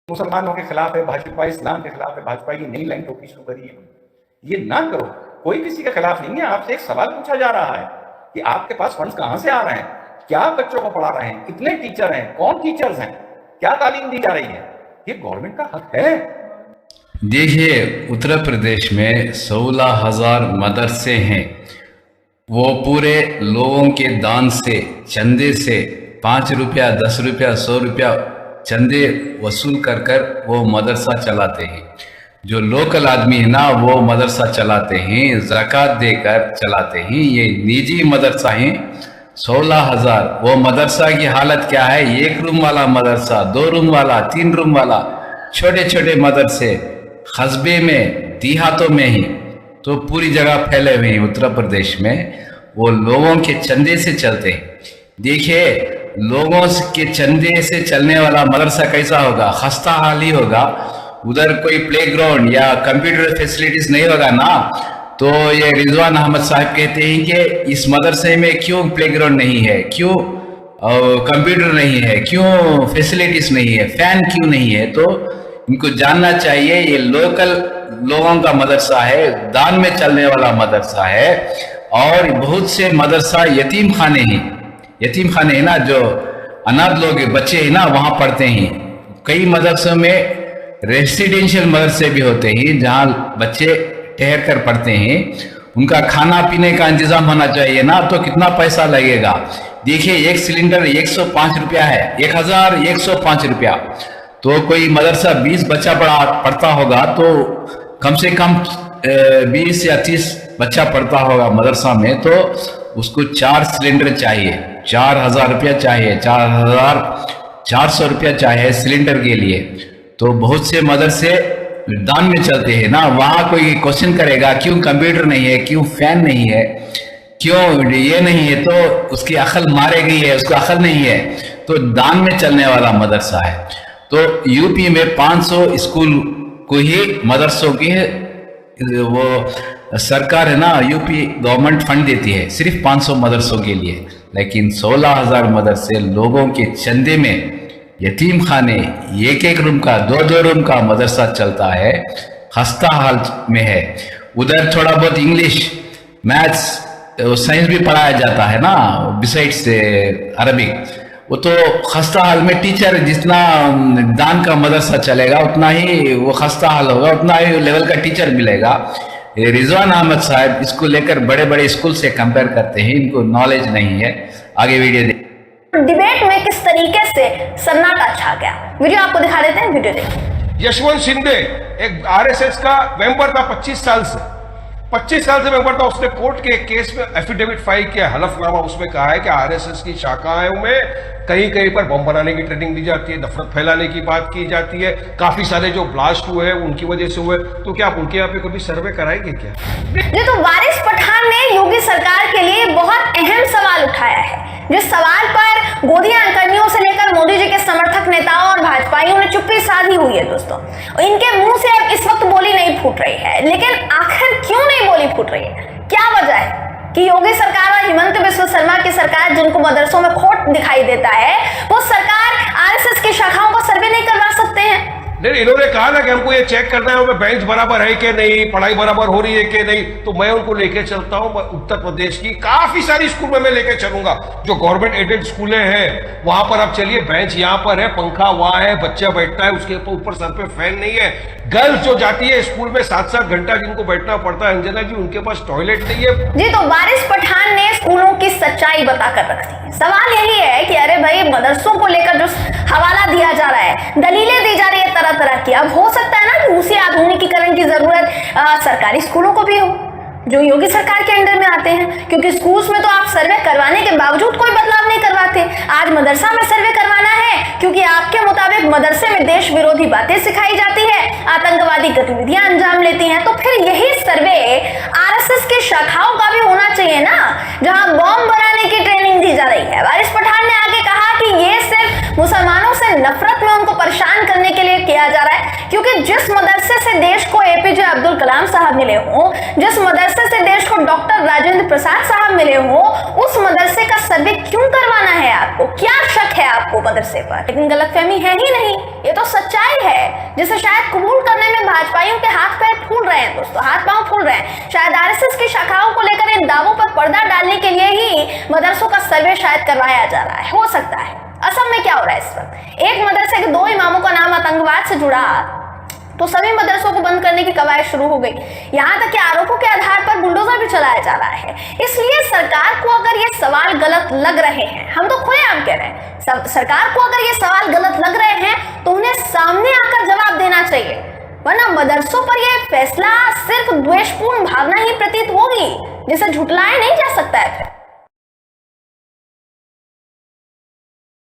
मुसलमानों के खिलाफ है भाजपा, इस्लाम के खिलाफ है भाजपा, ये नई लाइन टोपी शुरू करी है। ये ना करो, कोई किसी के खिलाफ नहीं है। आपसे एक सवाल पूछा जा रहा है कि आपके पास फंड्स कहां से आ रहे हैं, क्या बच्चों को पढ़ा रहे हैं, कितने टीचर हैं, कौन टीचर्स हैं, क्या तालीम दी जा रही है, ये गवर्नमेंट का हक है। देखिए, उत्तर प्रदेश में 16,000 मदरसे हैं। वो पूरे लोगों के दान से, चंदे से 5 रुपया, 10 रुपया, 100 रुपया चंदे वसूल कर कर वो मदरसा चलाते हैं। जो लोकल आदमी है ना, वो मदरसा चलाते हैं, ज़कात देकर चलाते हैं। ये निजी मदरसा है, 16,000। वो मदरसा की हालत क्या है? 1 रूम वाला मदरसा, 2 रूम वाला, 3 रूम वाला, छोटे छोटे मदरसे कस्बे में, देहातों में ही तो पूरी जगह फैले हुए हैं उत्तर प्रदेश में। वो लोगों के चंदे से चलते हैं। देखिए, लोगों के चंदे से चलने वाला मदरसा कैसा होगा? खस्ता हाल ही होगा। उधर कोई प्लेग्राउंड या कंप्यूटर फैसिलिटीज नहीं होगा ना। तो ये रिजवान अहमद साहब कहते हैं कि इस मदरसे में क्यों प्लेग्राउंड नहीं है, क्यों कंप्यूटर नहीं है, क्यों फैसिलिटीज नहीं है, फैन क्यों नहीं है? तो इनको जानना चाहिए, ये लोकल लोगों का मदरसा है, दान में चलने वाला मदरसा है। और बहुत से मदरसा यतीम खाने हैं, यतीम खाने हैं ना, जो अनाथ लोग बच्चे हैं ना, वहां पढ़ते हैं। कई मदरसों में रेसिडेंशियल मदरसे भी होते हैं जहां बच्चे ठहर कर पढ़ते हैं। उनका खाना पीने का इंतजाम होना चाहिए ना। तो कितना पैसा लगेगा? देखिए, एक सिलेंडर 105 रुपया है, 1105 रुपया। तो कोई मदरसा 20 बच्चा पढ़ता होगा तो कम से कम 20 या 30 बच्चा पढ़ता होगा मदरसा में, तो उसको 4 सिलेंडर चाहिए, 4,000 रुपया चाहिए, 4,400 रुपया चाहिए सिलेंडर के लिए। तो बहुत से मदरसे दान में चलते हैं ना। वहां कोई क्वेश्चन करेगा क्यों कंप्यूटर नहीं है, क्यों फैन नहीं है, क्यों ये नहीं है? तो उसकी अकल मारे गई है, उसको अकल नहीं है। तो दान में चलने वाला मदरसा है। तो यूपी में 500 स्कूल को ही मदरसों की वो सरकार है ना, यूपी गवर्नमेंट फंड देती है सिर्फ 500 मदरसों के लिए। लेकिन 16,000 मदरसे लोगों के चंदे में, यतीम खाने, एक रूम का, 2 रूम का मदरसा चलता है, खस्ता हाल में है। उधर थोड़ा बहुत इंग्लिश, मैथ्स, साइंस भी पढ़ाया जाता है ना, बिसाइड्स अरबिक। वो तो खस्ता हाल में टीचर जितना दान का मदरसा चलेगा उतना ही वो खस्ता हाल होगा, उतना ही लेवल का टीचर मिलेगा। रिजवान अहमद साहब इसको लेकर बड़े बड़े स्कूल से कंपेयर करते हैं, इनको नॉलेज नहीं है। आगे वीडियो देख। डिबेट में किस तरीके से सन्नाटा छा गया, वीडियो आपको दिखा देते हैं, वीडियो देखिए। यशवंत शिंदे एक आरएसएस का मेंबर था 25 साल से, 25 साल से मेंबर था। उसने कोर्ट के केस में एफिडेविट फाइल किया, हलफनामा। उसमें कहा है कि आरएसएस की शाखाओं में कहीं कहीं पर बम बनाने की ट्रेनिंग दी जाती है, नफरत फैलाने की बात की जाती है। काफी सारे जो ब्लास्ट हुए हैं उनकी वजह से हुए। तो क्या आप उनके यहाँ पे कभी सर्वे कराएंगे क्या? जी, तो वारिस पठान ने योगी सरकार के लिए बहुत अहम सवाल उठाया है, जिस सवाल पर गोदी अंकड़ियों से लेकर मोदी जी के समर्थक नेताओं और भाजपाइयों ने चुप्पी साधी हुई है दोस्तों। इनके मुंह से इस वक्त बोली नहीं फूट रही है, लेकिन आखिर क्यों नहीं बोली फूट रही है? क्या वजह है कि योगी सरकार और हिमंत बिस्वा शर्मा की सरकार, जिनको मदरसों में खोट दिखाई देता है, वो सरकार आरएसएस की शाखाओं का सर्वे नहीं करवा सकते हैं? नहीं, इन्होंने कहा ना कि हमको ये चेक करना है बेंच बराबर है कि नहीं, पढ़ाई बराबर हो रही है कि नहीं। तो मैं उनको लेके चलता हूं, उत्तर प्रदेश की काफी सारी स्कूल में मैं लेके चलूंगा, जो गवर्नमेंट एडेड स्कूलें हैं वहां पर आप चलिए, बेंच यहाँ पर है, पंखा वहां है, बच्चा बैठता है, उसके ऊपर सर पे फैन नहीं है। गर्ल्स जो जाती है स्कूल में 7-7 घंटा जिनको बैठना पड़ता है, अंजना जी, उनके पास टॉयलेट नहीं है। जी, तो वारिस पठान ने स्कूलों की सच्चाई बताकर रख दी। सवाल यही है कि अरे भाई, मदरसों को लेकर जो हवाला दिया जा रहा है, दलीलें दी जा रही है तरह तरह की, अब हो सकता है ना कि उसी आधुनिकीकरण की जरूरत सरकारी स्कूलों को भी हो, जो योगी सरकार के अंडर में आते हैं। क्योंकि स्कूल्स में तो आप सर्वे करवाने के बावजूद कोई बदलाव नहीं करवाते। आज मदरसा में सर्वे करवाना है क्योंकि आपके मुताबिक मदरसे में देश विरोधी बातें सिखाई जाती है, आतंकवादी गतिविधियां अंजाम लेती हैं। तो फिर यही सर्वे आरएसएस की शाखाओं का भी होना चाहिए ना, जहां बॉम्ब बनाने की ट्रेनिंग दी जा रही है। वारिस पठान ने आगे कहा कि ये सिर्फ मुसलमानों से नफरत में उनको परेशान करने के लिए किया जा रहा है। क्योंकि जिस मदरसे से देश को एपीजे अब्दुल कलाम साहब मिले हों, जिस मदरसे से देश को डॉक्टर राजेंद्र प्रसाद साहब मिले हों, उस मदरसे का सर्वे क्यों करवाना है आपको? क्या शक है आपको मदरसे पर? लेकिन गलतफहमी है ही नहीं, ये तो सच्चाई है जिसे शायद कबूल करने में भाजपाइयों के हाथ पैर फूल रहे हैं दोस्तों, हाथ पांव फूल रहे हैं। शायद आरएसएस की शाखाओं को लेकर इन दावों पर पर्दा डालने के लिए ही मदरसों का सर्वे शायद करवाया जा रहा है, हो सकता है। असम में क्या हो रहा है इस वक्त? एक मदरसे के 2 इमामों का नाम आतंकवाद से जुड़ा तो सभी मदरसों को बंद करने की कवायद शुरू हो गई। यहां तक कि आरोपों के आधार पर बुलडोजर भी चलाया जा रहा है। इसलिए सरकार को अगर ये सवाल गलत लग रहे हैं, हम तो खुलेआम कह रहे हैं, सरकार को अगर ये सवाल गलत लग रहे हैं तो उन्हें सामने आकर जवाब देना चाहिए, वरना मदरसों पर यह फैसला सिर्फ द्वेषपूर्ण भावना ही प्रतीत होगी जिसे झुटलाया नहीं जा सकता है।